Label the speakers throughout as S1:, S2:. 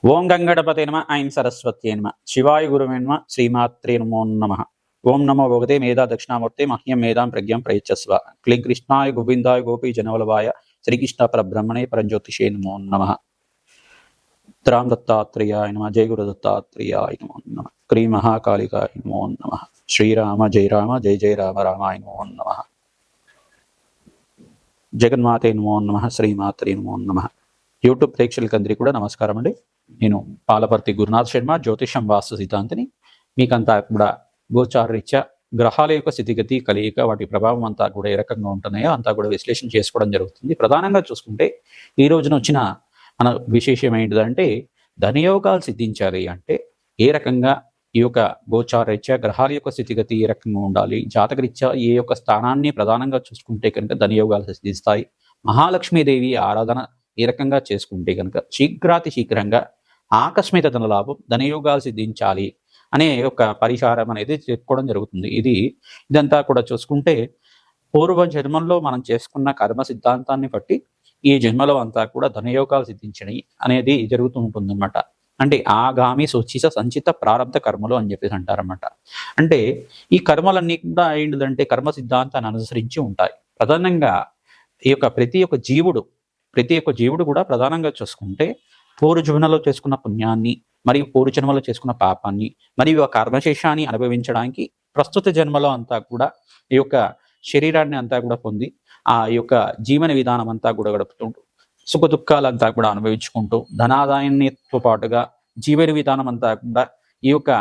S1: ఓం గంగణపతే నమ ఐం సరస్వత్యే నమ శివాయ గురువే నమ శ్రీమాత్రే నమో నమ. ఓం నమో భగవతే మేధా దక్షిణామూర్తే మహ్యం మేధాం ప్రజ్ఞం ప్రయచ్చస్వ. క్లీం కృష్ణాయ గోవిందాయ గోపీ జనవల్లభాయ శ్రీకృష్ణ పరబ్రహ్మణే పరంజ్యోతిషే నమో నమ. రామ్ దత్తాత్రేయాయ నమ. జయ గురు దత్తాత్రేయాయ నమో నమ. క్రీ మహాకాళికాయ నమో నమ. శ్రీరామ జయ రామ జయ జయ రామ రామాయ నమో నమ. జగన్మాతే నమో నమ. శ్రీమాత్రే నమో నమ. యూట్యూబ్ ప్రేక్షకులందరికీ కూడా నమస్కారం అండి. నేను పాలపర్తి గురునాథ్ శర్మ, జ్యోతిషం వాస్తు సిద్ధాంతిని. మీకంతా కూడా గోచారరీత్యా గ్రహాల యొక్క స్థితిగతి కలియిక వాటి ప్రభావం అంతా కూడా ఏ రకంగా ఉంటున్నాయో అంతా కూడా విశ్లేషణ చేసుకోవడం జరుగుతుంది. ప్రధానంగా చూసుకుంటే ఈ రోజున వచ్చిన మన విశేషం ఏంటిదంటే, ధనయోగాలు సిద్ధించాలి అంటే ఏ రకంగా ఈ యొక్క గోచారరీత్యా గ్రహాల యొక్క స్థితిగతి ఏ రకంగా ఉండాలి, జాతకరీత్యా ఏ యొక్క స్థానాన్ని ప్రధానంగా చూసుకుంటే కనుక ధనయోగాలు సిద్ధిస్తాయి, మహాలక్ష్మీదేవి ఆరాధన ఏ రకంగా చేసుకుంటే కనుక శీఘ్రంగా ఆకస్మిక ధనలాభం, ధనయోగాలు సిద్ధించాలి అనే ఒక పరిహారం అనేది చెప్పుకోవడం జరుగుతుంది. ఇదంతా కూడా చూసుకుంటే పూర్వ జన్మంలో మనం చేసుకున్న కర్మ సిద్ధాంతాన్ని బట్టి ఈ జన్మలో అంతా కూడా ధనయోగాలు సిద్ధించడం అనేది జరుగుతూ ఉంటుందన్నమాట. అంటే ఆగామి సూచిత సంచిత ప్రారంభ కర్మలు అని చెప్పేసి అంటారన్నమాట. అంటే ఈ కర్మలన్నీ కూడా ఏంటిదంటే కర్మ సిద్ధాంతాన్ని అనుసరించి ఉంటాయి. ప్రధానంగా ఈ యొక్క ప్రతి ఒక్క జీవుడు కూడా ప్రధానంగా చూసుకుంటే పూర్వ జన్మలో చేసుకున్న పుణ్యాన్ని మరియు పూర్వ జన్మలో చేసుకున్న పాపాన్ని మరియు ఆ కర్మశేషాన్ని అనుభవించడానికి ప్రస్తుత జన్మలో అంతా కూడా ఈ యొక్క శరీరాన్ని అంతా కూడా పొంది ఆ యొక్క జీవన విధానం అంతా కూడా గడుపుతుంటూ సుఖ దుఃఖాలంతా కూడా అనుభవించుకుంటూ ధనాదాయాన్నితో పాటుగా జీవన విధానం అంతా కూడా ఈ యొక్క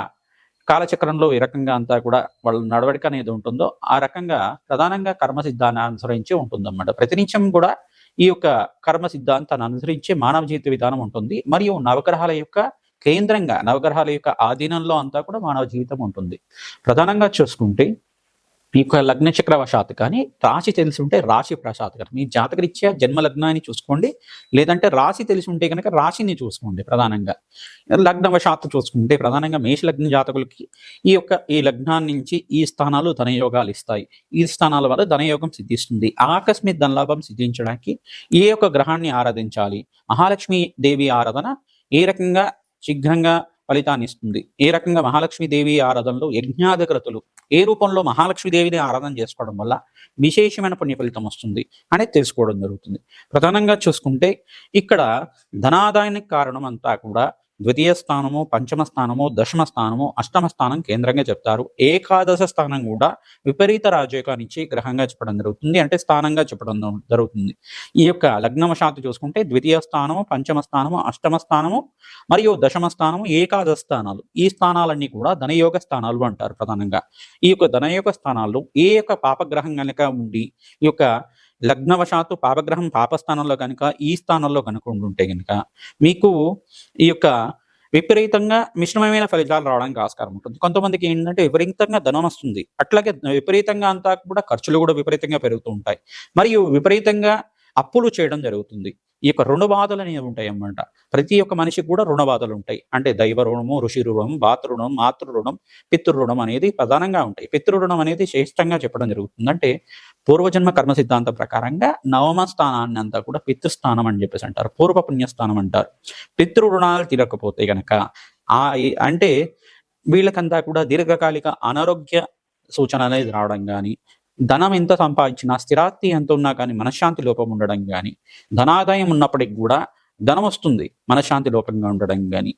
S1: కాలచక్రంలో ఏ రకంగా అంతా కూడా వాళ్ళ నడవడిక అనేది ఉంటుందో ఆ రకంగా ప్రధానంగా కర్మ సిద్ధాన్ని అనుసరించి ఉంటుందన్నమాట. ప్రతినిత్యం కూడా ఈ యొక్క కర్మ సిద్ధాంతాన్ని అనుసరించే మానవ జీవిత విధానం ఉంటుంది. మరియు నవగ్రహాల యొక్క కేంద్రంగా, నవగ్రహాల యొక్క ఆధీనంలో అంతా కూడా మానవ జీవితం ఉంటుంది. ప్రధానంగా చూసుకుంటే ఈ యొక్క లగ్న చక్రవశాత్తు కానీ రాశి తెలిసి ఉంటే రాశి ప్రశాత్ కానీ మీ జాతకరీత్యా జన్మ లగ్నాన్ని చూసుకోండి, లేదంటే రాశి తెలిసి ఉంటే కనుక రాశిని చూసుకోండి. ప్రధానంగా లగ్నవశాత్తు చూసుకుంటే ప్రధానంగా మేష లగ్న జాతకులకి ఈ లగ్నాన్ని నుంచి ఈ స్థానాలు ధనయోగాలు ఇస్తాయి. ఈ స్థానాల వల్ల ధనయోగం సిద్ధిస్తుంది. ఆకస్మిక ధనలాభం సిద్ధించడానికి ఏ యొక్క గ్రహాన్ని ఆరాధించాలి, మహాలక్ష్మి దేవి ఆరాధన ఏ రకంగా శీఘ్రంగా ఫలితాన్ని ఇస్తుంది, ఏ రకంగా మహాలక్ష్మీదేవి ఆరాధనలో యజ్ఞాధికృతులు ఏ రూపంలో మహాలక్ష్మీదేవిని ఆరాధన చేసుకోవడం వల్ల విశేషమైన పుణ్య ఫలితం వస్తుంది అనేది తెలుసుకోవడం జరుగుతుంది. ప్రధానంగా చూసుకుంటే ఇక్కడ ధనాదాయానికి కారణం అంతా కూడా ద్వితీయ స్థానము, పంచమ స్థానము, దశమ స్థానము, అష్టమ స్థానం కేంద్రంగా చెప్తారు. ఏకాదశ స్థానం కూడా విపరీత రాజయోగాన్ని ఇచ్చే గ్రహంగా చెప్పడం జరుగుతుంది, అంటే స్థానంగా చెప్పడం జరుగుతుంది. ఈ యొక్క లగ్నవశాత్తు చూసుకుంటే ద్వితీయ స్థానము, పంచమ స్థానము, అష్టమ స్థానము మరియు దశమ స్థానము, ఏకాదశ స్థానాలు, ఈ స్థానాలన్నీ కూడా ధనయోగ స్థానాలు అంటారు. ప్రధానంగా ఈ యొక్క ధనయోగ స్థానాల్లో ఏ యొక్క పాపగ్రహం కనుక ఉండి ఈ యొక్క లగ్నవశాత్తు పాపగ్రహం పాపస్థానంలో కనుక ఈ స్థానంలో కనుక ఉండుంటే కనుక మీకు ఈ యొక్క విపరీతంగా మిశ్రమమైన ఫలితాలు రావడానికి ఆస్కారం ఉంటుంది. కొంతమందికి ఏంటంటే విపరీతంగా ధనం వస్తుంది, అట్లాగే విపరీతంగా అంతా కూడా ఖర్చులు కూడా విపరీతంగా పెరుగుతూ ఉంటాయి, మరియు విపరీతంగా అప్పులు చేయడం జరుగుతుంది. ఈ యొక్క రుణ బాధలు అనేవి ఉంటాయి అన్నమాట. ప్రతి ఒక్క మనిషికి కూడా రుణ బాధలు ఉంటాయి. అంటే దైవ రుణము, ఋషి రుణం, భాతృ రుణం, మాతృ రుణం, పితృ రుణం అనేది ప్రధానంగా ఉంటాయి. పితృ రుణం అనేది శ్రేష్టంగా చెప్పడం జరుగుతుంది. అంటే పూర్వజన్మ కర్మ సిద్ధాంతం ప్రకారంగా నవమ స్థానాన్ని అంతా కూడా పితృస్థానం అని చెప్పేసి అంటారు, పూర్వ పుణ్యస్థానం అంటారు. పితృ రుణాలు తీరకపోతే గనక అంటే వీళ్ళకంతా కూడా దీర్ఘకాలిక అనారోగ్య సూచన అనేది రావడం కానీ, ధనం ఎంత సంపాదించినా స్థిరాస్తి ఎంత ఉన్నా కానీ మనశ్శాంతి లోపం ఉండడం కానీ, ధనాదాయం ఉన్నప్పటికి కూడా ధనం వస్తుంది మనశ్శాంతి లోపంగా ఉండడం కానీ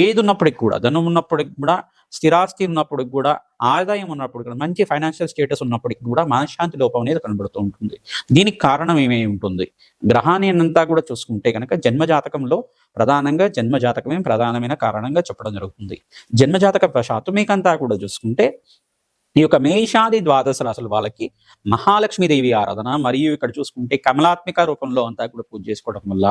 S1: ఏది ఉన్నప్పటికి కూడా, ధనం ఉన్నప్పటికి కూడా, స్థిరాస్తి ఉన్నప్పటికి కూడా, ఆదాయం ఉన్నప్పటికి కూడా, మంచి ఫైనాన్షియల్ స్టేటస్ ఉన్నప్పటికి కూడా మనశ్శాంతి లోపం అనేది కనబడుతూ ఉంటుంది. దీనికి కారణం ఏమేమి ఉంటుంది? గ్రహాన్ని అంతా కూడా చూసుకుంటే కనుక జన్మజాతకంలో ప్రధానంగా జన్మజాతకమే ప్రధానమైన కారణంగా చెప్పడం జరుగుతుంది. జన్మజాతక వశాత్తు మీకంతా కూడా చూసుకుంటే ఈ యొక్క మేషాది ద్వాదశ రాశుల వాళ్ళకి మహాలక్ష్మీదేవి ఆరాధన, మరియు ఇక్కడ చూసుకుంటే కమలాత్మిక రూపంలో అంతా కూడా పూజ చేసుకోవడం వల్ల,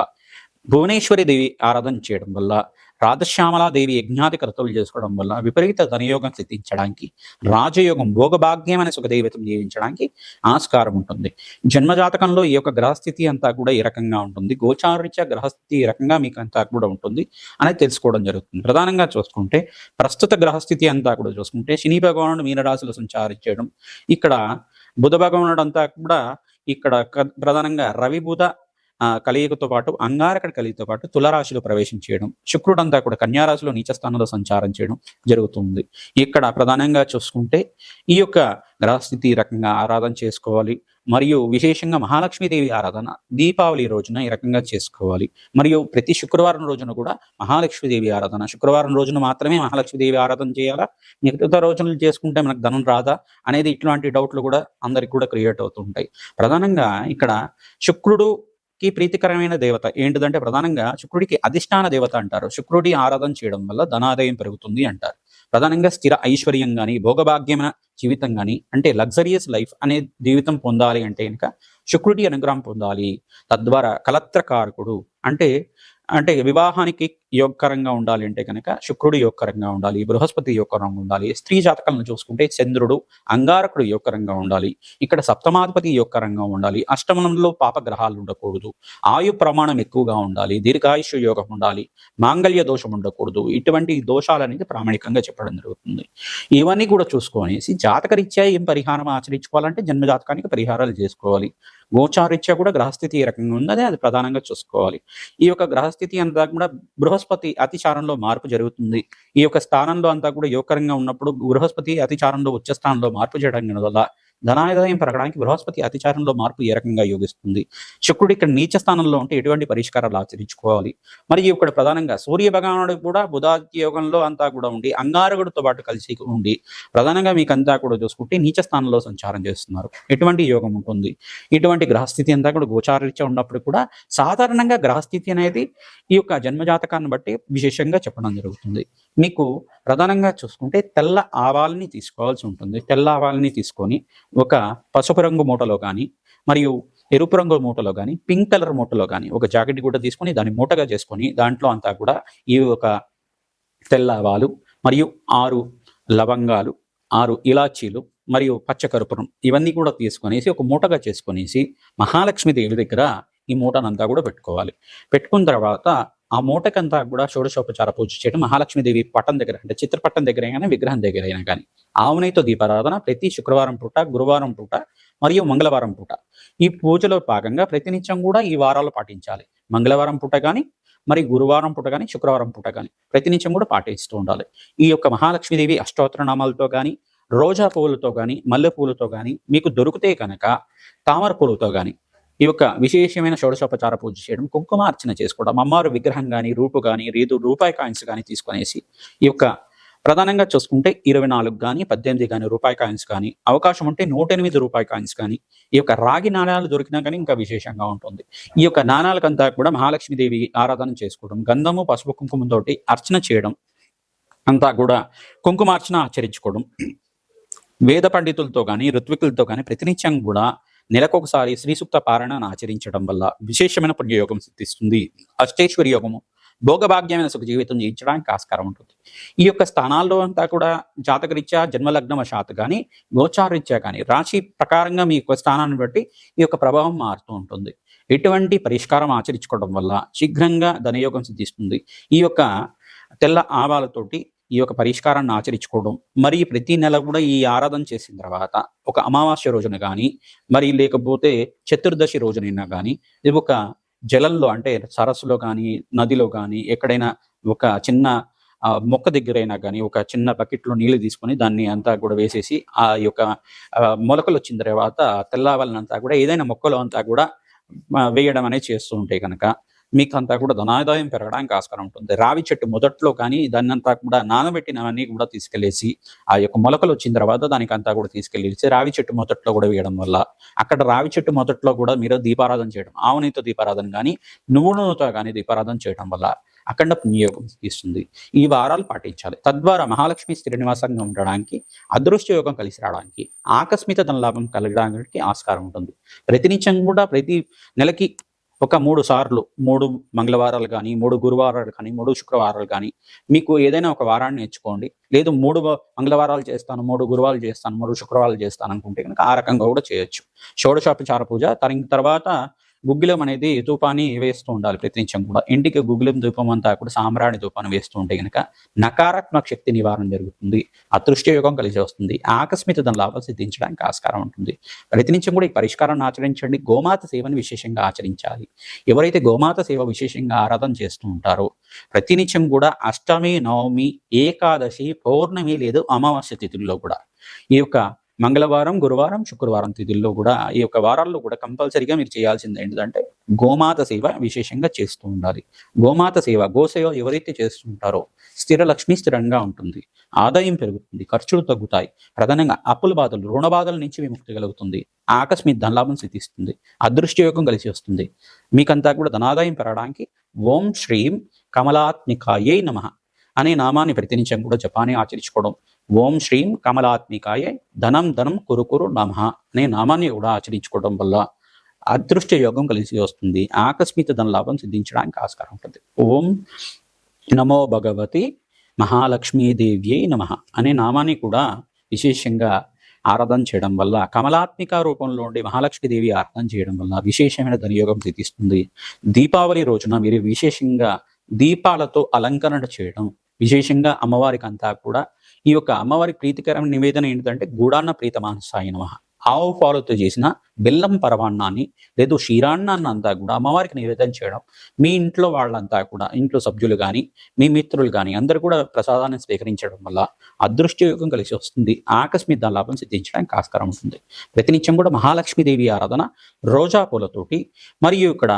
S1: భువనేశ్వరి దేవి ఆరాధన చేయడం వల్ల, రాధశ్యామలాదేవి యజ్ఞాది కర్తలు చేసుకోవడం వల్ల విపరీత ధనయోగం సిద్ధించడానికి, రాజయోగం భోగభాగ్యం అనే సుఖదైవతం జీవించడానికి ఆస్కారం ఉంటుంది. జన్మజాతకంలో ఈ యొక్క గ్రహస్థితి అంతా కూడా ఈ రకంగా ఉంటుంది, గోచారరీత్యా గ్రహస్థితి ఈ రకంగా మీకు అంతా కూడా ఉంటుంది అనేది తెలుసుకోవడం జరుగుతుంది. ప్రధానంగా చూసుకుంటే ప్రస్తుత గ్రహస్థితి అంతా కూడా చూసుకుంటే శని భగవానుడు మీనరాశిలో సంచారించడం, ఇక్కడ బుధ భగవానుడు అంతా కూడా ఇక్కడ ప్రధానంగా రవి బుధ కలియుగతో పాటు అంగారక కలియుగతో పాటు తులరాశిలో ప్రవేశం చేయడం, శుక్రుడంతా కూడా కన్యారాశిలో నీచ స్థానంలో సంచారం చేయడం జరుగుతుంది. ఇక్కడ ప్రధానంగా చూసుకుంటే ఈ యొక్క గ్రహస్థితి రకంగా ఆరాధన చేసుకోవాలి. మరియు విశేషంగా మహాలక్ష్మీదేవి ఆరాధన దీపావళి రోజున ఈ రకంగా చేసుకోవాలి. మరియు ప్రతి శుక్రవారం రోజున కూడా మహాలక్ష్మీదేవి ఆరాధన, శుక్రవారం రోజున మాత్రమే మహాలక్ష్మీదేవి ఆరాధన చేయాలా, మిగతా రోజులు చేసుకుంటే మనకు ధనం రాదా అనేది ఇట్లాంటి డౌట్లు కూడా అందరికి కూడా క్రియేట్ అవుతుంటాయి. ప్రధానంగా ఇక్కడ శుక్రుడుకి ప్రీతికరమైన దేవత ఏంటిదంటే ప్రధానంగా శుక్రుడికి అధిష్టాన దేవత అంటారు. శుక్రుడి ఆరాధన చేయడం వల్ల ధనాదాయం పెరుగుతుంది అంటారు. ప్రధానంగా స్థిర ఐశ్వర్యం కానీ భోగభాగ్యమైన జీవితం కానీ అంటే లగ్జరియస్ లైఫ్ అనే జీవితం పొందాలి అంటే కనుక శుక్రుడి అనుగ్రహం పొందాలి. తద్వారా కలత్రకారకుడు అంటే అంటే వివాహానికి యోగకరంగా ఉండాలి అంటే కనుక శుక్రుడు యోగకరంగా ఉండాలి, బృహస్పతి యోగకరంగా ఉండాలి. స్త్రీ జాతకాలను చూసుకుంటే చంద్రుడు అంగారకుడు యోగకరంగా ఉండాలి. ఇక్కడ సప్తమాధిపతి యోగకరంగా ఉండాలి. అష్టమంలో పాపగ్రహాలు ఉండకూడదు. ఆయు ప్రమాణం ఎక్కువగా ఉండాలి. దీర్ఘాయుష యోగం ఉండాలి. మాంగళ్య దోషం ఉండకూడదు. ఇటువంటి దోషాలు అనేది ప్రామాణికంగా చెప్పడం జరుగుతుంది. ఇవన్నీ కూడా చూసుకొనేసి జాతకరీత్యా ఏం పరిహారం ఆచరించుకోవాలంటే జన్మ జాతకానికి పరిహారాలు చేసుకోవాలి. గోచారీత్యా కూడా గ్రహస్థితి ఏ రకంగా ఉన్నది అది ప్రధానంగా చూసుకోవాలి. ఈ యొక్క గ్రహస్థితి అంతా కూడా బృహస్పతి అతిచారంలో మార్పు జరుగుతుంది. ఈ యొక్క స్థానంలో అంతా కూడా యోగకరంగా ఉన్నప్పుడు బృహస్పతి అతిచారంలో ఉచ్చ స్థానంలో మార్పు చేయడం వల్ల ధనాదాయం పెరగడానికి బృహస్పతి అతిచారంలో మార్పు ఏ రకంగా యోగిస్తుంది. శుక్రుడు ఇక్కడ నీచ స్థానంలో ఉంటే ఎటువంటి పరిష్కారాలు ఆచరించుకోవాలి. మరియు ఇక్కడ ప్రధానంగా సూర్య భగవానుడు కూడా బుధాదిత్య యోగంలో అంతా కూడా ఉండి అంగారకుడితో పాటు కలిసి ఉండి ప్రధానంగా మీకు అంతా కూడా చూసుకుంటే నీచ స్థానంలో సంచారం చేస్తున్నారు. ఎటువంటి యోగం ఉంటుంది. ఇటువంటి గ్రహస్థితి అంతా కూడా గోచారరీత్యా ఉన్నప్పుడు కూడా సాధారణంగా గ్రహస్థితి అనేది ఈ యొక్క జన్మజాతకాన్ని బట్టి విశేషంగా చెప్పడం జరుగుతుంది. మీకు ప్రధానంగా చూసుకుంటే తెల్ల ఆవాల్ని తీసుకోవాల్సి ఉంటుంది. తెల్ల ఆవాల్ని తీసుకొని ఒక పసుపు రంగు మూటలో కానీ మరియు ఎరుపు రంగు మూటలో కానీ పింక్ కలర్ మూటలో కానీ ఒక జాకెట్ కూడా తీసుకొని దాన్ని మూటగా చేసుకొని దాంట్లో అంతా కూడా ఈ ఒక తెల్ల ఆవాలు మరియు 6 లవంగాలు 6 ఇలాచీలు మరియు పచ్చకర్పూరం ఇవన్నీ కూడా తీసుకొనేసి ఒక మూటగా చేసుకొనేసి మహాలక్ష్మీదేవి దగ్గర ఈ మూటనంతా కూడా పెట్టుకోవాలి. పెట్టుకున్న తర్వాత ఆ మూటకంతా కూడా షోడశోపచార పూజ చేయడం మహాలక్ష్మీదేవి పట్టం దగ్గర అంటే చిత్రపట్టం దగ్గర అయినా విగ్రహం దగ్గర అయినా కానీ ఆవునైతో దీపారాధన ప్రతి శుక్రవారం పూట, గురువారం పూట మరియు మంగళవారం పూట ఈ పూజలో భాగంగా ప్రతినిత్యం కూడా ఈ వారాలు పాటించాలి. మంగళవారం పూట కానీ మరి గురువారం పూట కానీ శుక్రవారం పూట కానీ ప్రతినిత్యం కూడా పాటిస్తూ ఉండాలి. ఈ యొక్క మహాలక్ష్మీదేవి అష్టోత్తర నామాలతో కానీ రోజా పువ్వులతో కానీ మల్లె పూలతో కానీ మీకు దొరికితే కనుక తామర పూలతో కానీ ఈ యొక్క విశేషమైన షోడశోపచార పూజ చేయడం, కుంకుమార్చన చేసుకోవడం, అమ్మవారు విగ్రహం కానీ రూపు కానీ రూపాయి కాయిన్స్ కానీ తీసుకొనేసి ఈ యొక్క ప్రధానంగా చూసుకుంటే 24 కానీ 18 కానీ రూపాయి కాయిన్స్ కానీ అవకాశం ఉంటే 108 రూపాయి కాయిన్స్ కానీ ఈ యొక్క రాగి నాణాలు దొరికినా కానీ ఇంకా విశేషంగా ఉంటుంది. ఈ యొక్క నాణాలకంతా కూడా మహాలక్ష్మీదేవి ఆరాధన చేసుకోవడం, గంధము పసుపు కుంకుమతోటి అర్చన చేయడం, అంతా కూడా కుంకుమార్చన ఆచరించుకోవడం, వేద పండితులతో కానీ ఋత్వికులతో కానీ ప్రతినిత్యం కూడా నెలకొకసారి శ్రీ సూక్త పారాయణను ఆచరించడం వల్ల విశేషమైన పుణ్యయోగం సిద్ధిస్తుంది. అష్టేశ్వరి యోగము భోగభాగ్యమైన సుఖ జీవితం జీవించడానికి ఆస్కారం ఉంటుంది. ఈ యొక్క స్థానాల్లో అంతా కూడా జాతకరీత్యా జన్మలగ్న వశాత్ కానీ గోచారీత్యా కానీ రాశి ప్రకారంగా మీ యొక్క స్థానాన్ని బట్టి ఈ యొక్క ప్రభావం మారుతూ ఉంటుంది. ఎటువంటి పరిష్కారం ఆచరించుకోవడం వల్ల శీఘ్రంగా ధనయోగం సిద్ధిస్తుంది. ఈ యొక్క తెల్ల ఆవాలతోటి ఈ యొక్క పరిష్కారాన్ని ఆచరించుకోవడం, మరి ప్రతి నెల కూడా ఈ ఆరాధన చేసిన తర్వాత ఒక అమావాస్య రోజున కానీ మరి లేకపోతే చతుర్దశి రోజునైనా కానీ ఇది ఒక జలంలో అంటే సరస్సులో కానీ నదిలో కానీ ఎక్కడైనా ఒక చిన్న మొక్క దగ్గరైనా కానీ ఒక చిన్న బకెట్లో నీళ్లు తీసుకొని దాన్ని అంతా కూడా వేసేసి ఆ యొక్క మొలకలు వచ్చిన తర్వాత తెల్లవాళ్ళనంతా కూడా ఏదైనా మొక్కలో అంతా కూడా వేయడం అనేది చేస్తూ ఉంటే కనుక మీకు అంతా కూడా ధనాదాయం పెరగడానికి ఆస్కారం ఉంటుంది. రావి చెట్టు మొదట్లో కానీ దాన్ని అంతా కూడా నానబెట్టినవన్నీ కూడా తీసుకెళ్లేసి ఆ యొక్క మొలకలు వచ్చిన తర్వాత దానికి అంతా కూడా తీసుకెళ్ళేసి రావి చెట్టు మొదట్లో కూడా వేయడం వల్ల అక్కడ రావి చెట్టు మొదట్లో కూడా మీరు దీపారాధన చేయడం, ఆవునితో దీపారాధన కానీ నువ్వులతో కానీ దీపారాధన చేయడం వల్ల అఖండ పుణ్యయోగం ఇస్తుంది. ఈ వారాలు పాటించాలి. తద్వారా మహాలక్ష్మి స్థిర నివాసంగా ఉండడానికి, అదృష్ట యోగం కలిసి రావడానికి, ఆకస్మిక ధనలాభం కలగడానికి ఆస్కారం ఉంటుంది. ప్రతినిత్యం కూడా ప్రతి నెలకి ఒక 3 సార్లు 3 మంగళవారాలు కానీ 3 గురువారాలు కానీ 3 శుక్రవారాలు కానీ మీకు ఏదైనా ఒక వారాన్ని ఎంచుకోండి. లేదు 3 మంగళవారాలు చేస్తాను, 3 గురువారాలు చేస్తాను, 3 శుక్రవారాలు చేస్తాను అనుకుంటే కనుక ఆ రకంగా కూడా చేయొచ్చు. షోడశోపచార పూజ తర్వాత గుగ్గిలం అనేది ధూపాన్ని వేస్తూ ఉండాలి ప్రతినిత్యం కూడా. ఇంటికి గుగ్గిలం ధూపం అంతా కూడా సాంబ్రాణి ధూపాన్ని వేస్తూ ఉంటే గనక నకారాత్మక శక్తి నివారణ జరుగుతుంది, అదృష్ట యోగం కలిసి వస్తుంది, ఆకస్మిక ధన లాభం సిద్ధించడానికి ఆస్కారం ఉంటుంది. ప్రతినిత్యం కూడా ఈ పరిష్కారాన్ని ఆచరించండి. గోమాత సేవను విశేషంగా ఆచరించాలి. ఎవరైతే గోమాత సేవ విశేషంగా ఆరాధన చేస్తూ ఉంటారో ప్రతినిత్యం కూడా అష్టమి, నవమి, ఏకాదశి, పౌర్ణమి లేదు అమావాస్య తిథుల్లో కూడా ఈ యొక్క మంగళవారం, గురువారం, శుక్రవారం తిథుల్లో కూడా ఈ యొక్క వారాల్లో కూడా కంపల్సరీగా మీరు చేయాల్సింది ఏంటంటే గోమాత సేవ విశేషంగా చేస్తూ ఉండాలి. గోమాత సేవ, గోసేవ ఎవరైతే చేస్తుంటారో స్థిర లక్ష్మి స్థిరంగా ఉంటుంది, ఆదాయం పెరుగుతుంది, ఖర్చులు తగ్గుతాయి, ప్రధానంగా అప్పుల బాధలు, రుణ బాధల నుంచి విముక్తి కలుగుతుంది, ఆకస్మిక ధనలాభం సిద్ధిస్తుంది, అదృష్టయోగం కలిసి వస్తుంది. మీకంతా కూడా ధనాదాయం పెరగడానికి ఓం శ్రీం కమలాత్మికాయై నమః అనే నామాన్ని ప్రతినిత్యం కూడా జపాన్ని ఆచరించుకోవడం, ఓం శ్రీం కమలాత్మికాయ ధనం ధనం కురుకురు నమః అనే నామాన్ని కూడా ఆచరించుకోవడం వల్ల అదృష్ట యోగం కలిసి వస్తుంది, ఆకస్మిక ధనలాభం సిద్ధించడానికి ఆస్కారం ఉంటుంది. ఓం నమో భగవతి మహాలక్ష్మీదేవ్యై నమః అనే నామాన్ని కూడా విశేషంగా ఆరాధన చేయడం వల్ల, కమలాత్మిక రూపంలో ఉండి మహాలక్ష్మీదేవి ఆరాధన చేయడం వల్ల విశేషమైన ధనయోగం సిద్ధిస్తుంది. దీపావళి రోజున మీరు విశేషంగా దీపాలతో అలంకరణ చేయడం, విశేషంగా అమ్మవారికి అంతా కూడా ఈ యొక్క అమ్మవారి ప్రీతికరమైన నివేదన ఏంటంటే గూడాన్న ప్రీతమానసాయ నమః, ఆవు పాలతో చేసిన బెల్లం పరమాన్నాన్ని లేదు క్షీరాన్నాన్ని అంతా కూడా అమ్మవారికి నివేదన చేయడం. మీ ఇంట్లో వాళ్ళంతా కూడా, ఇంట్లో సభ్యులు కానీ మీ మిత్రులు కానీ అందరూ కూడా ప్రసాదాన్ని స్వీకరించడం వల్ల అదృష్టయోగం కలిసి వస్తుంది, ఆకస్మిక లాభం సిద్ధించడానికి ఆస్కారం ఉంటుంది. ప్రతినిత్యం కూడా మహాలక్ష్మీదేవి ఆరాధన రోజా పూలతోటి మరియు ఇక్కడ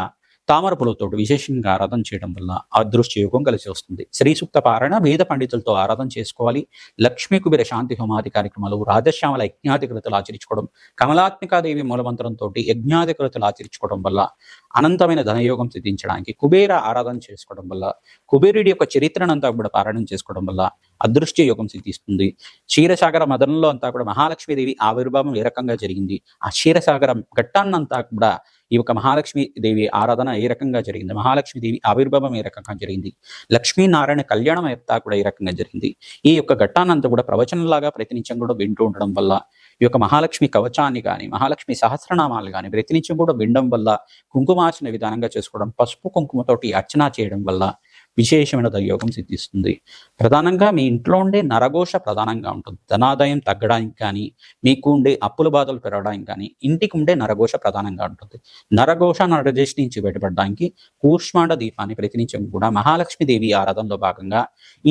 S1: తామర పూలతోటి విశేషంగా ఆరాధన చేయడం వల్ల అదృష్టయోగం కలిసి వస్తుంది. శ్రీ సూక్త పారాయణ వేద పండితులతో ఆరాధన చేసుకోవాలి. లక్ష్మీ కుబేర శాంతి హోమాది కార్యక్రమాలు, రాజశ్యామల యజ్ఞాధికృతులు ఆచరించుకోవడం, కమలాత్మికాదేవి మూలమంత్రంతో యజ్ఞాధికృతులు ఆచరించుకోవడం వల్ల అనంతమైన ధనయోగం సిద్ధించడానికి, కుబేర ఆరాధన చేసుకోవడం వల్ల, కుబేరుడి యొక్క చరిత్రనంతా కూడా పారాయణం చేసుకోవడం వల్ల అదృష్ట యోగం సిద్ధిస్తుంది. క్షీరసాగర మదనంలో అంతా కూడా మహాలక్ష్మీదేవి ఆవిర్భావం ఏ రకంగా జరిగింది, ఆ క్షీరసాగర ఘట్టాన్నంతా కూడా ఈ యొక్క మహాలక్ష్మీదేవి ఆరాధన ఏ రకంగా జరిగింది, మహాలక్ష్మీదేవి ఆవిర్భావం ఏ రకంగా జరిగింది, లక్ష్మీనారాయణ కళ్యాణం అంతా కూడా ఏ రకంగా జరిగింది, ఈ యొక్క ఘట్టాన్నంతా కూడా ప్రవచనంలాగా ప్రతినిత్యం కూడా వింటూ ఉండడం వల్ల, ఈ యొక్క మహాలక్ష్మి కవచాన్ని కానీ మహాలక్ష్మి సహస్రనామాలు కానీ ప్రతినిత్యం కూడా వినడం వల్ల, కుంకుమార్చన విధానంగా చేసుకోవడం, పసుపు కుంకుమతోటి అర్చన చేయడం వల్ల విశేషమైన యోగం సిద్ధిస్తుంది. ప్రధానంగా మీ ఇంట్లో ఉండే నరఘోష ప్రధానంగా ఉంటుంది. ధనాదాయం తగ్గడానికి కానీ, మీకు ఉండే అప్పుల బాధలు పెరగడానికి కానీ ఇంటికి ఉండే నరఘోష ప్రధానంగా ఉంటుంది. నరఘోష నరదేశ్ నుంచి బయటపడడానికి కూష్మాండ దీపాన్ని ప్రతినిత్యం కూడా మహాలక్ష్మీదేవి ఆరాధనలో భాగంగా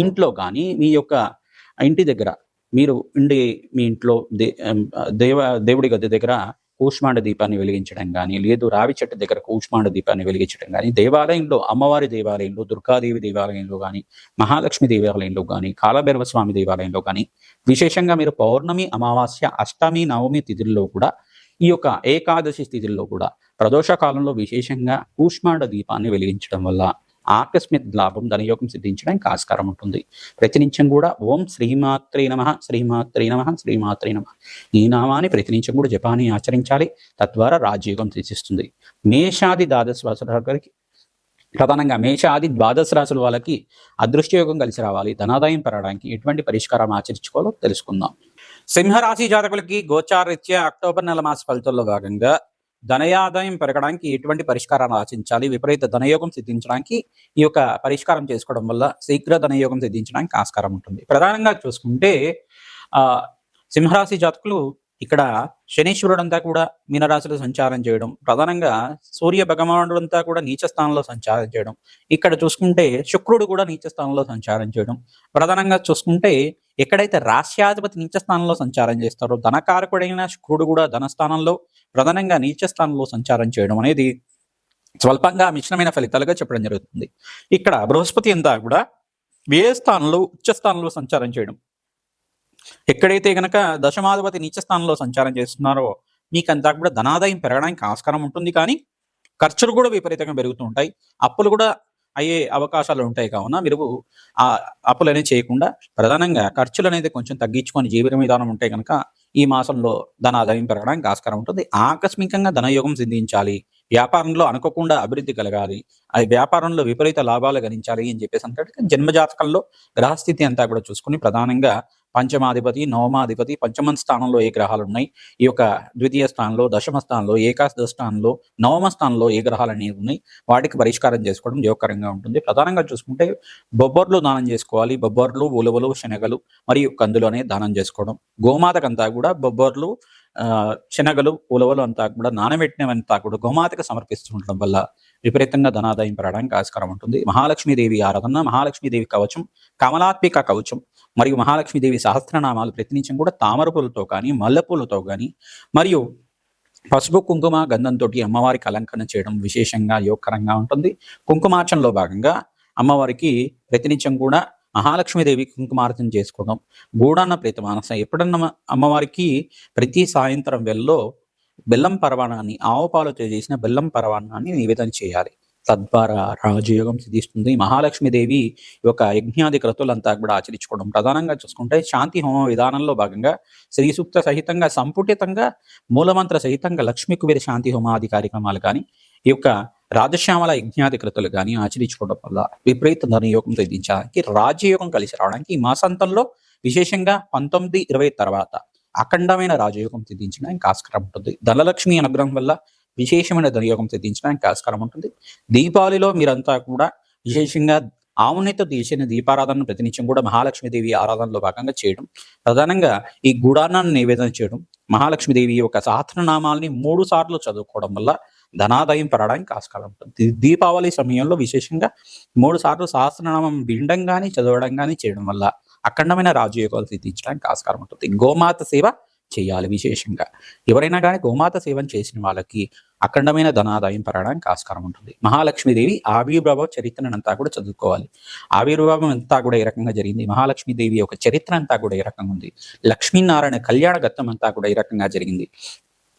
S1: ఇంట్లో కానీ మీ యొక్క ఇంటి దగ్గర మీరు ఉండే మీ ఇంట్లో దేవుడి గది దగ్గర కూష్మాండ దీపాన్ని వెలిగించడం కానీ, లేదు రావి చెట్టు దగ్గర కూష్మాండ దీపాన్ని వెలిగించడం కానీ, దేవాలయంలో అమ్మవారి దేవాలయంలో, దుర్గాదేవి దేవాలయంలో కానీ, మహాలక్ష్మి దేవాలయంలో కానీ, కాలభైరవ స్వామి దేవాలయంలో కానీ విశేషంగా మీరు పౌర్ణమి, అమావాస్య, అష్టమి, నవమి తిథుల్లో కూడా, ఈ యొక్క ఏకాదశి తిథుల్లో కూడా ప్రదోష కాలంలో విశేషంగా కూష్మాండ దీపాన్ని వెలిగించడం వల్ల ఆకస్మిక లాభం, ధనయోగం సిద్ధించడానికి ఆస్కారం ఉంటుంది. ప్రతినిత్యం కూడా ఓం శ్రీమాత్రే నమః, శ్రీమాత్రే నమః, శ్రీమాత్రే నమః ఈ నామాన్ని ప్రతినిత్యం కూడా జపాన్ని ఆచరించాలి. తద్వారా రాజయోగం సిద్ధిస్తుంది. మేషాది ద్వాదశ రాశులకి, ప్రధానంగా మేషాది ద్వాదశ రాశుల వాళ్ళకి అదృష్టయోగం కలిసి రావాలి, ధనాదాయం పెరగడానికి ఎటువంటి పరిష్కారం ఆచరించుకోవాలో తెలుసుకుందాం. సింహరాశి జాతకులకి గోచారరీత్యా అక్టోబర్ నెల మాస ఫలితాల్లో భాగంగా ధనయాదాయం పెరగడానికి ఎటువంటి పరిష్కారాలు ఆచరించాలి, విపరీత ధనయోగం సిద్ధించడానికి ఈ యొక్క పరిష్కారం చేసుకోవడం వల్ల శీఘ్ర ధనయోగం సిద్ధించడానికి ఆస్కారం ఉంటుంది. ప్రధానంగా చూసుకుంటే సింహరాశి జాతకులు ఇక్కడ శనీశ్వరుడు అంతా కూడా మీనరాశిలో సంచారం చేయడం, ప్రధానంగా సూర్య భగవానుడు అంతా కూడా నీచ స్థానంలో సంచారం చేయడం, ఇక్కడ చూసుకుంటే శుక్రుడు కూడా నీచ స్థానంలో సంచారం చేయడం, ప్రధానంగా చూసుకుంటే ఎక్కడైతే రాశ్యాధిపతి నీచ స్థానంలో సంచారం చేస్తారో ధనకారకుడైన శుక్రుడు కూడా ధనస్థానంలో ప్రధానంగా నీచ స్థానంలో సంచారం చేయడం అనేది స్వల్పంగా మిశ్రమైన ఫలితాలుగా చెప్పడం జరుగుతుంది. ఇక్కడ బృహస్పతి అంతా కూడా వ్యయ స్థానంలో ఉచ్చ స్థానంలో సంచారం చేయడం, ఎక్కడైతే గనక దశమాధిపతి నీచ స్థానంలో సంచారం చేస్తున్నారో మీకంతా కూడా ధనాదాయం పెరగడానికి ఆస్కారం ఉంటుంది, కానీ ఖర్చులు కూడా విపరీతంగా పెరుగుతూ ఉంటాయి, అప్పులు కూడా అయ్యే అవకాశాలు ఉంటాయి. కావున మీరు ఆ అప్పులు అనేది చేయకుండా ప్రధానంగా ఖర్చులు అనేది కొంచెం తగ్గించుకొని జీవన విధానం ఉంటే కనుక ఈ మాసంలో ధనాదాయం పెరగడానికి ఆస్కారం ఉంటుంది. ఆకస్మికంగా ధనయోగం సిద్ధించాలి, వ్యాపారంలో అనుకోకుండా అభివృద్ధి కలగాలి, అది వ్యాపారంలో విపరీత లాభాలు గణించాలి అని చెప్పేసి అంటే జన్మజాతకంలో గ్రహస్థితి అంతా కూడా చూసుకుని ప్రధానంగా పంచమాధిపతి, నవమాధిపతి, పంచమ స్థానంలో ఏ గ్రహాలు ఉన్నాయి, ఈ యొక్క ద్వితీయ స్థానంలో, దశమ స్థానంలో, ఏకాదశ స్థానంలో, నవమ స్థానంలో ఏ గ్రహాలు అనేవి ఉన్నాయి, వాటికి పరిష్కారం చేసుకోవడం యోగకరంగా ఉంటుంది. ప్రధానంగా చూసుకుంటే బొబ్బర్లు దానం చేసుకోవాలి. బొబ్బర్లు, ఉలవలు, శనగలు మరియు కందులు అనేది దానం చేసుకోవడం. గోమాతకంతా కూడా బొబ్బర్లు, శనగలు, ఉలవలు అంతా కూడా నానబెట్టినవంతా కూడా గోమాతకు సమర్పిస్తుండడం వల్ల విపరీతంగా ధనాదాయం పెరగడానికి ఆస్కారం ఉంటుంది. మహాలక్ష్మీదేవి ఆరాధన, మహాలక్ష్మీదేవి కవచం, కమలాత్మిక కవచం మరియు మహాలక్ష్మీదేవి సహస్రనామాలు ప్రతినిత్యం కూడా తామర పూలతో కానీ, మల్లెపూలతో కానీ మరియు పసుపు, కుంకుమ, గంధంతో అమ్మవారికి అలంకరణ చేయడం విశేషంగా యోగకరంగా ఉంటుంది. కుంకుమార్చనలో భాగంగా అమ్మవారికి ప్రతినిత్యం కూడా మహాలక్ష్మీదేవి కుంకుమార్చన చేసుకోవడం, గూడాన్న ప్రీత మానస ఎప్పుడన్నా అమ్మవారికి ప్రతి సాయంత్రం వేళలో బెల్లం పరవాణాన్ని, ఆవు పాలతో చేసిన బెల్లం పరవాణాన్ని నివేదన చేయాలి. తద్వారా రాజయోగం సిద్ధిస్తుంది. మహాలక్ష్మీదేవి యొక్క యజ్ఞాది క్రతులంతా కూడా ఆచరించుకోవడం. ప్రధానంగా చూసుకుంటే శాంతి హోమ విధానంలో భాగంగా శ్రీ సూక్త సహితంగా సంపుటితంగా మూలమంత్ర సహితంగా లక్ష్మీ కుబేర శాంతి హోమాది కార్యక్రమాలు కానీ, ఈ యొక్క రాజశ్యామల యజ్ఞాది క్రతులు కానీ ఆచరించుకోవడం వల్ల విపరీత ధనయోగం సిద్ధించడానికి, రాజయోగం కలిసి రావడానికి ఈ మాసాంతంలో విశేషంగా 19, 20 తర్వాత అఖండమైన రాజయోగం సిద్ధించడానికి ఆస్కారం ఉంటుంది. ధనలక్ష్మి అనుగ్రహం వల్ల విశేషమైన ధనయోగం సిద్ధించడానికి ఆస్కారం ఉంటుంది. దీపావళిలో మీరంతా కూడా విశేషంగా ఆవునితో తీసిన దీపారాధన ప్రతినిత్యం కూడా మహాలక్ష్మీదేవి ఆరాధనలో భాగంగా చేయడం, ప్రధానంగా ఈ గుడాన్నాన్ని నివేదన చేయడం, మహాలక్ష్మీదేవి యొక్క సహస్రనామాల్ని 3 సార్లు చదువుకోవడం వల్ల ధనాదాయం పెరగడానికి ఆస్కారం ఉంటుంది. దీపావళి సమయంలో విశేషంగా 3 సార్లు సహస్రనామం వినడం కానీ, చదవడం కానీ చేయడం వల్ల అఖండమైన రాజయోగాలు సిద్ధించడానికి ఆస్కారం ఉంటుంది. గోమాత సేవ చేయాలి. విశేషంగా ఎవరైనా కానీ గోమాత సేవను చేసిన వాళ్ళకి అఖండమైన ధనాదాయం పెరగడానికి ఆస్కారం ఉంటుంది. మహాలక్ష్మీదేవి ఆవిర్భావ చరిత్రను అంతా కూడా చదువుకోవాలి. ఆవిర్భావం అంతా కూడా ఏ రకంగా జరిగింది, మహాలక్ష్మీదేవి యొక్క చరిత్ర అంతా కూడా ఏ రకంగా ఉంది, లక్ష్మీనారాయణ కళ్యాణ గతం అంతా కూడా ఏ రకంగా జరిగింది,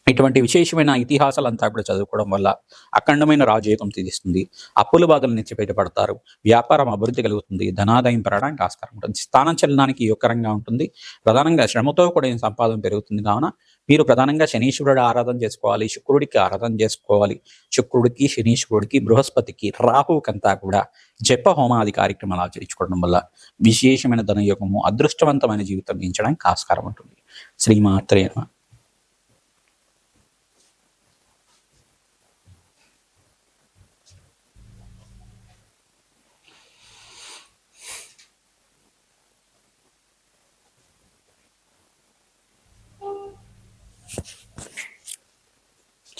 S1: ఇటువంటి విశేషమైన ఇతిహాసాలంతా కూడా చదువుకోవడం వల్ల అఖండమైన రాజయోగం సిద్ధిస్తుంది. అప్పుల బాధల నుంచి బయటపడతారు. వ్యాపారం అభివృద్ధి కలుగుతుంది. ధనాదాయం పెరగడానికి ఆస్కారం ఉంటుంది. స్థానం చెల్లడానికి యోగకరంగా ఉంటుంది. ప్రధానంగా శ్రమతో కూడిన సంపాదన పెరుగుతుంది. కావున మీరు ప్రధానంగా శనీశ్వరుడు ఆరాధన చేసుకోవాలి, శుక్రుడికి ఆరాధన చేసుకోవాలి. శుక్రుడికి, శనీశ్వరుడికి, బృహస్పతికి, రాహువుకంతా కూడా జప హోమాది కార్యక్రమాలు ఆచరించుకోవడం వల్ల విశేషమైన ధనయోగము, అదృష్టవంతమైన జీవితం జీవించడానికి ఆస్కారం ఉంటుంది. శ్రీమాత్రే నమః.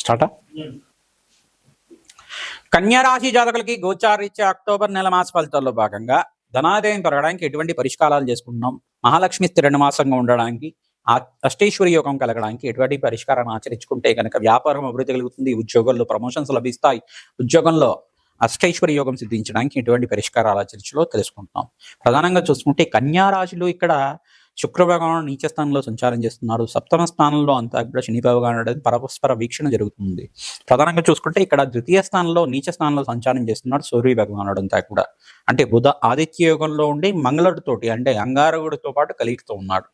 S1: స్టార్టా? కన్యా రాశి జాతకులకి గోచారీత్యా అక్టోబర్ నెల మాస ఫలితాల్లో భాగంగా ధనాదాయం పెరగడానికి ఎటువంటి పరిష్కారాలు చేసుకుంటున్నాం, మహాలక్ష్మి స్థిర నివాసంగా ఉండడానికి, అష్టైశ్వరి యోగం కలగడానికి ఎటువంటి పరిష్కారం ఆచరించుకుంటే కనుక వ్యాపారం అభివృద్ధి కలుగుతుంది, ఉద్యోగంలో ప్రమోషన్స్ లభిస్తాయి, ఉద్యోగంలో అష్టైశ్వరి యోగం సిద్ధించడానికి ఎటువంటి పరిష్కారాలు ఆచరించలో తెలుసుకుంటున్నాం. ప్రధానంగా చూసుకుంటే కన్యా రాశిలో ఇక్కడ శుక్ర భగవానుడు నీచ స్థానంలో సంచారం చేస్తున్నారు. సప్తమ స్థానంలో అంతా కూడా శని భగవానుడు పరస్పర వీక్షణ జరుగుతుంది. ప్రధానంగా చూసుకుంటే ఇక్కడ ద్వితీయ స్థానంలో నీచ స్థానంలో సంచారం చేస్తున్నాడు సూర్య భగవానుడు అంతా కూడా. అంటే బుధ ఆదిత్య యోగంలో ఉండి మంగళుడితోటి అంటే అంగారకుడితో పాటు కలిగిస్తూ ఉన్నాడు.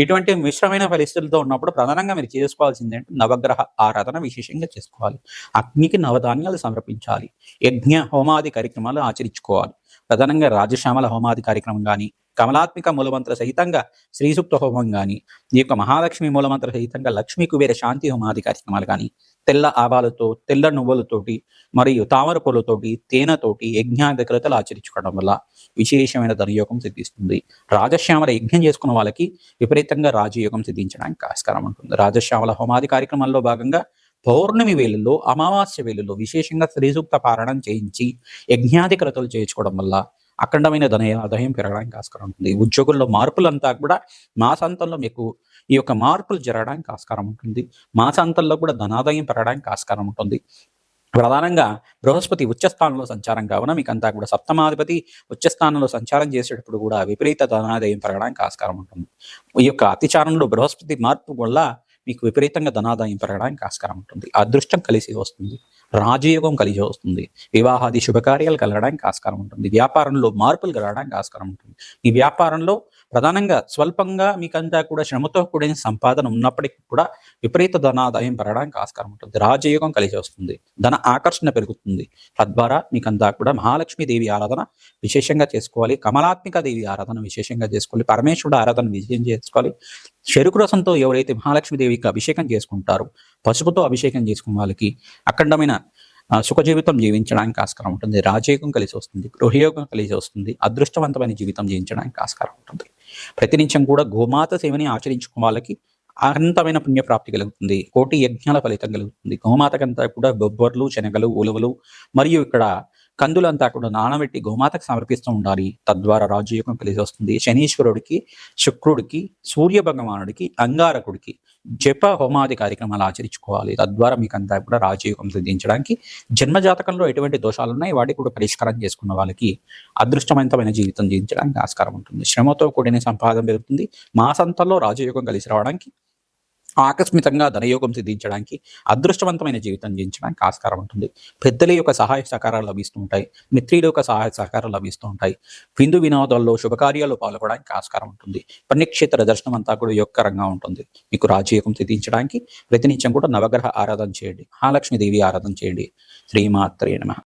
S1: ఇటువంటి మిశ్రమైన పరిస్థితులతో ఉన్నప్పుడు ప్రధానంగా మీరు చేసుకోవాల్సింది ఏంటంటే నవగ్రహ ఆరాధన విశేషంగా చేసుకోవాలి. అగ్నికి నవధాన్యాలు సమర్పించాలి. యజ్ఞ హోమాది కార్యక్రమాలు ఆచరించుకోవాలి. ప్రధానంగా రాజశ్యామల హోమాది కార్యక్రమం కానీ, కమలాత్మిక మూలమంత్ర సహితంగా శ్రీసూక్త హోమం కానీ, ఈ యొక్క మహాలక్ష్మి మూలమంత్ర సహితంగా లక్ష్మీ కుబేర శాంతి హోమాది కార్యక్రమాలు కానీ, తెల్ల ఆవాలతో, తెల్ల నువ్వులతోటి మరియు తామర పూలతోటి, తేనెతోటి యజ్ఞాధికృతలు ఆచరించుకోవడం వల్ల విశేషమైన ధనయోగం సిద్ధిస్తుంది. రాజశ్యామల యజ్ఞం చేసుకున్న వాళ్ళకి విపరీతంగా రాజయోగం సిద్ధించడానికి ఆస్కారం ఉంటుంది. రాజశ్యామల హోమాది కార్యక్రమాల్లో భాగంగా పౌర్ణమి వేళల్లో, అమావాస్య వేళల్లో విశేషంగా శ్రీసూక్త పారాయణం చేయించి యజ్ఞాధికృతలు చేయించుకోవడం వల్ల అఖండమైన ఆదాయం పెరగడానికి ఆస్కారం ఉంటుంది. ఉద్యోగుల్లో మార్పులంతా కూడా మాసాంతంలో మీకు ఈ యొక్క మార్పులు జరగడానికి ఆస్కారం ఉంటుంది. మాసాంతంలో కూడా ధనాదాయం పెరగడానికి ఆస్కారం ఉంటుంది. ప్రధానంగా బృహస్పతి ఉచ్చస్థానంలో సంచారం కావున మీకు అంతా కూడా సప్తమాధిపతి ఉచ్చస్థానంలో సంచారం చేసేటప్పుడు కూడా విపరీత ధనాదాయం పెరగడానికి ఆస్కారం ఉంటుంది. ఈ యొక్క అతిచారంలో బృహస్పతి మార్పు వల్ల మీకు విపరీతంగా ధనాదాయం పెరగడానికి ఆస్కారం ఉంటుంది. అదృష్టం కలిసి వస్తుంది. రాజయోగం కలిసి వస్తుంది. వివాహాది శుభకార్యాలు కలగడానికి ఆస్కారం ఉంటుంది. వ్యాపారంలో మార్పులు కలగడానికి ఆస్కారం ఉంటుంది. ఈ వ్యాపారంలో ప్రధానంగా స్వల్పంగా మీకంతా కూడా శ్రమతో కూడిన సంపాదన ఉన్నప్పటికీ కూడా విపరీత ధనాదాయం పెరగడానికి ఆస్కారం ఉంటుంది. రాజయోగం కలిసి వస్తుంది. ధన ఆకర్షణ పెరుగుతుంది. తద్వారా మీకంతా కూడా మహాలక్ష్మీదేవి ఆరాధన విశేషంగా చేసుకోవాలి. కమలాత్మిక దేవి ఆరాధన విశేషంగా చేసుకోవాలి. పరమేశ్వరుడు ఆరాధన విజయం చేసుకోవాలి. చెరుకు రసంతో ఎవరైతే మహాలక్ష్మీదేవికి అభిషేకం చేసుకుంటారో, పసుపుతో అభిషేకం చేసుకున్న వాళ్ళకి అఖండమైన సుఖ జీవితం జీవించడానికి ఆస్కారం ఉంటుంది. రాజయోగం కలిసి వస్తుంది. గృహయోగం కలిసి వస్తుంది. అదృష్టవంతమైన జీవితం జీవించడానికి ఆస్కారం ఉంటుంది. ప్రతినిత్యం కూడా గోమాత సేవని ఆచరించుకున్న వాళ్ళకి అనంతమైన పుణ్యప్రాప్తి కలుగుతుంది. కోటి యజ్ఞాల ఫలితం కలుగుతుంది. గోమాతకంతా కూడా బొబ్బర్లు, శనగలు, ఉలవలు మరియు ఇక్కడ కందులంతా కూడా నానబెట్టి గోమాతకు సమర్పిస్తూ ఉండాలి. తద్వారా రాజయోగం కలిసి వస్తుంది. శనీశ్వరుడికి, శుక్రుడికి, సూర్య భగవానుడికి, అంగారకుడికి జప హోమాది కార్యక్రమాలు ఆచరించుకోవాలి. తద్వారా మీకు అంతా కూడా రాజయోగం సిద్ధించడానికి జన్మజాతకంలో ఎటువంటి దోషాలు ఉన్నాయి వాటికి కూడా పరిష్కారం చేసుకున్న వాళ్ళకి అదృష్టవంతమైన జీవితం జీవించడానికి ఆస్కారం ఉంటుంది. శ్రమతో కూడిన సంపాదన పెరుగుతుంది. మాసంతంలో రాజయోగం కలిసి రావడానికి, ఆకస్మికంగా ధనయోగం సిద్ధించడానికి, అదృష్టవంతమైన జీవితం జీవించడానికి ఆస్కారం ఉంటుంది. పెద్దల యొక్క సహాయ సహకారాలు లభిస్తూ ఉంటాయి. మిత్రుల యొక్క సహాయ సహకారాలు లభిస్తూ ఉంటాయి. విందు వినోదాల్లో శుభకార్యాలు పాల్గొనడానికి ఆస్కారం ఉంటుంది. పుణ్యక్షేత్ర దర్శనం అంతా కూడా యొక్కరంగా ఉంటుంది. మీకు రాజయోగం సిద్ధించడానికి ప్రతినిత్యం కూడా నవగ్రహ ఆరాధన చేయండి. మహాలక్ష్మీదేవి ఆరాధన చేయండి. శ్రీమాత్రే నమః.